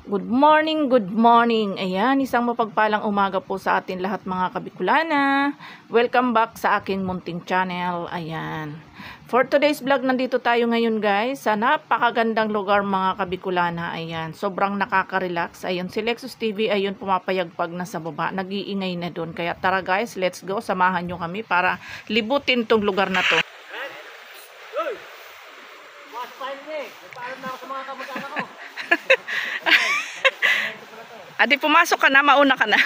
Good morning, good morning. Ayan, isang mapagpalang umaga po sa atin lahat mga Kabicolana. Welcome back sa aking munting channel. Ayan. For today's vlog, nandito tayo ngayon guys sa napakagandang lugar mga Kabicolana. Ayan, sobrang nakaka-relax. Ayun, si Lexus TV ayun pumapayagpag na sa baba. Nag-iingay na doon. Kaya tara guys, let's go. Samahan nyo kami para libutin tong lugar na to. Paalam na ako sa mga kamag-anak ko. Adi, pumasok ka na, mauna ka na.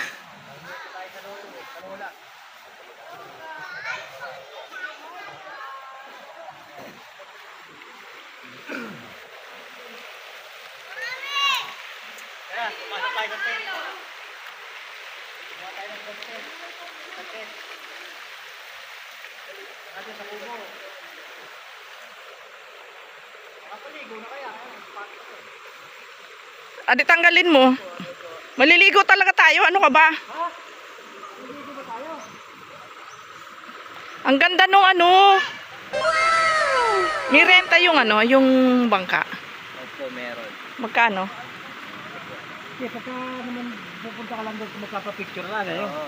Kaya, pumasok tayo ng tent. Pumasok tayo ng tent. Kasi sa kubo. Kapaligo na kaya. Adi, tanggalin mo. Maliligo talaga tayo. Ano ka ba? Ha? Maliligo ba tayo? Ang ganda nung ano. Wow! May renta yung ano, yung bangka. Opo, meron. Magkano? Kasi pagka naman pupunta ka lang doon kung magpapapicture lang eh. Oo.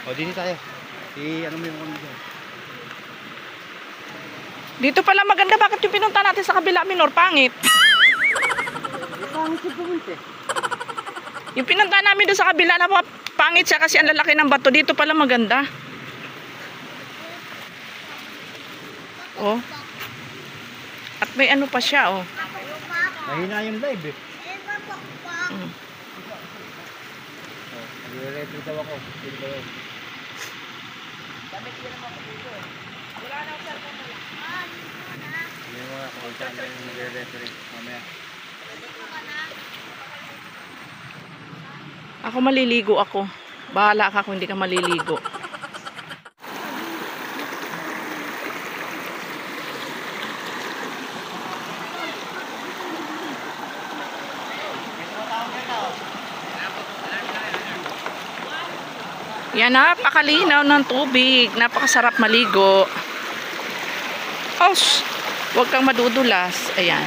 O, dini tayo. Ano mo yung kami dyan? Dito pala maganda. Bakit yung pinunta natin sa kabila, Minor? Pangit. Pangit yung pumunta. Yung pinunta namin doon sa kabila na pangit siya kasi ang lalaki ng bato. Dito pala maganda. Oh. At may ano pa siya, oh. Mahina yung live eh. Mm. Nire-ready daw ako. Sino ba yun? Yung mga kung saan lang yung nire-ready. Mamaya. Ako maliligo ako. Bahala ka kung hindi ka maliligo. Yan, napakalinaw ng tubig. Napakasarap maligo. Oh, huwag kang madudulas. Ayan.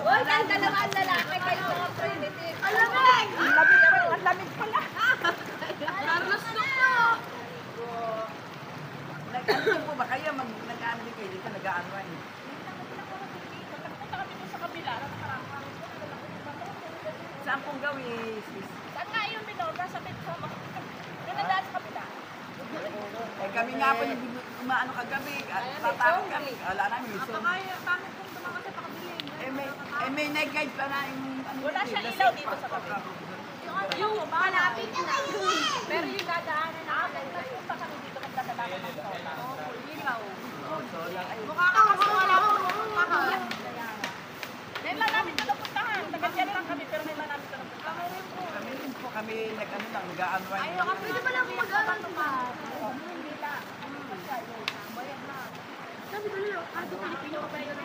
Uy, ang dalawang lalaki kayo mga primitive. Ang lamig pala. Carlos Luco. Nag-ano po ba kayo? Nag-ano din kayo dito? Nag-ano rin? Punta kami sa kabila. Saan pong gawin, sis? Saan nga yun, Minor? Sa Petro. Ganadaan sa kabila. Eh, kami nga po yung umaano kagabi. Tatakot kami. Wala namin. So, may nag-guide pa na yung ano. Wala siya ilaw dito sa kabila. Yung malapit na. Pero yung dadaanan na nagpunta kami dito magdadala ng sola. Mukha ka kasi wala akong pupunta ka. May manamit na napuntahan. Taga-dyan lang kami pero may manamit na napuntahan. Kami rin po kami nag-ano lang. Nag-ano rin. Pwede ba lang mag-aral ka? Hindi lang. Sabi ko nila, ato Pilipino pa rin yung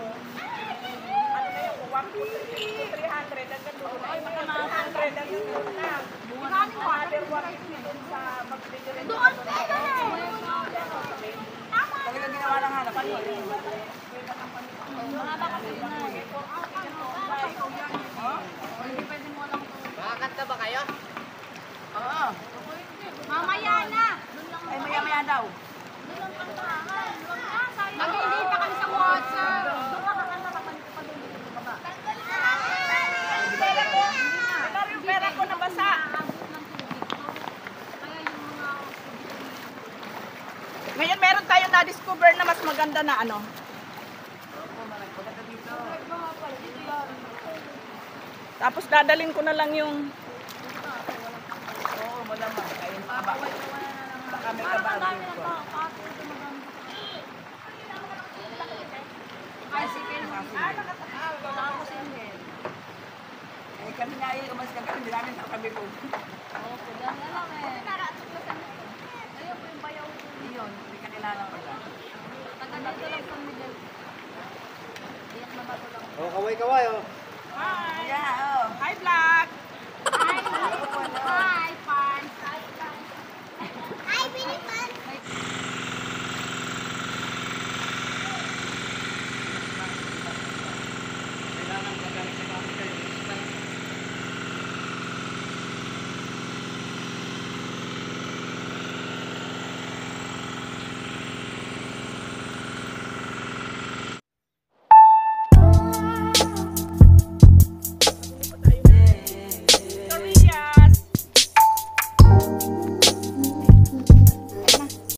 Ano na yung 150, 300 hanggang doon. Ay, mga 200 hanggang doon na. Maraming Other 150 doon sa magbigay rin. doon pwede na eh. Talaga ginawa ng hanapan mo. Mga baka pwede na eh. Makakanta ba kayo? Oo. Mamaya na. Ay, maya-maya daw. Hindi pa kami sa WhatsApp. Pero yung pera ko nabasa. Ngayon meron tayo na-discover na mas maganda na ano. Tapos dadalhin ko na lang yung Oo, malamang. Ayun, kaba. Baka may kabagin ko. Bicycle. Tapos hindi. Eh, kami nga umalis na kami. Hindi namin kami po. Oo, kaya na lang eh. Oh, kaway-kaway, oh.